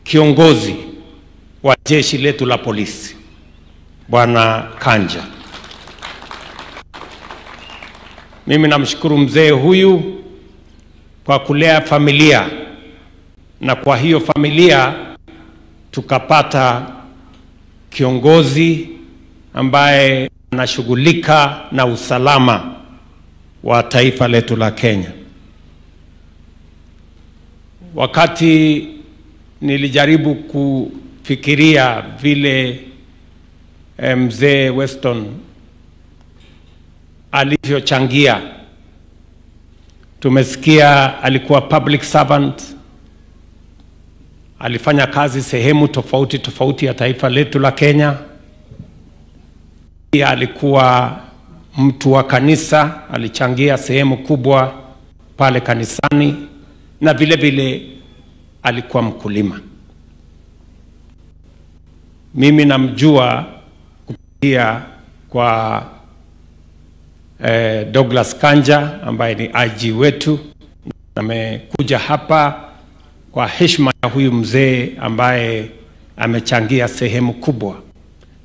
kiongozi wa jeshi letu la polisi Bwana Kanja. Mimi namshukuru mzee huyu kwa kulea familia, na kwa hiyo familia tukapata kiongozi ambaye anashughulika na usalama wa taifa letu la Kenya. Wakati nilijaribu kufikiria vile mzee Weston alivyochangia, tumesikia alikuwa public servant, alifanya kazi sehemu tofauti tofauti ya taifa letu la Kenya. Pia alikuwa mtu wa kanisa, alichangia sehemu kubwa pale kanisani, na vile vile alikuwa mkulima. Mimi namjua kupitia kwa Douglas Kanja ambaye ni IG wetu. Amekuja hapa kwa heshima ya huyu mzee ambaye amechangia sehemu kubwa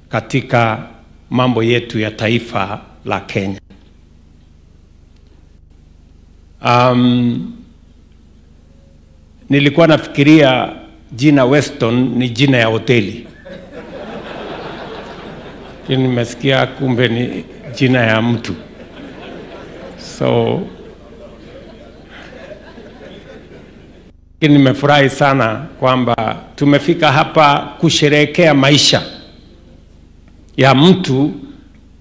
katika mambo yetu ya taifa la Kenya. Nilikuwa nafikiria jina Weston ni jina ya hoteli. Nimesikia kumbe ni jina ya mtu. So nimefurahi sana kwamba tumefika hapa kusherehekea maisha ya mtu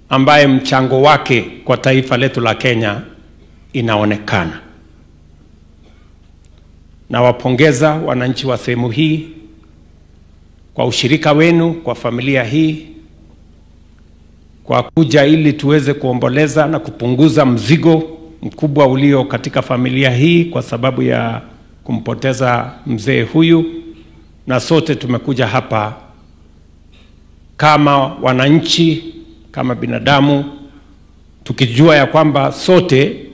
ambaye mchango wake kwa taifa letu la Kenya inaonekana. Na wapongeza wananchi wa sehemu hii kwa ushirika wenu kwa familia hii, kwa kuja ili tuweze kuomboleza na kupunguza mzigo mkubwa ulio katika familia hii kwa sababu ya kumpoteza mzee huyu. Na sote tumekuja hapa kama wananchi, kama binadamu, tukijua ya kwamba sote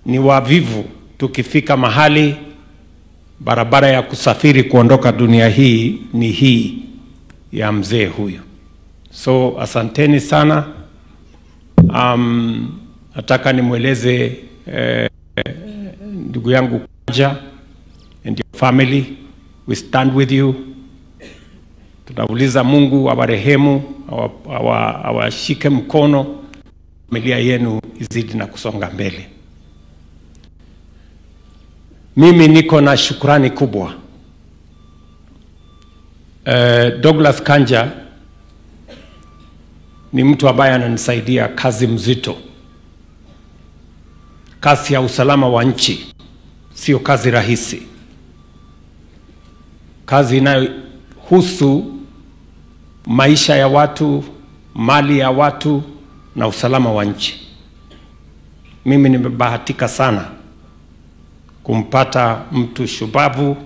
ni wavivu tukifika mahali barabara ya kusafiri kuondoka dunia hii ni hii ya mzee huyu. So asanteni sana. Nataka nimweleze ndugu yangu Kanja and your family, we stand with you. Tunauliza Mungu awarehemu, awashike mkono, familia yenu izidi na kusonga mbele. Mimi niko na shukrani kubwa. Douglas Kanja ni mtu ambaye ananisaidia kazi mzito. Kazi ya usalama wa nchi sio kazi rahisi. Kazi inayohusu maisha ya watu, mali ya watu na usalama wa nchi. Mimi nimebahatika sana kumpata mtu shupavu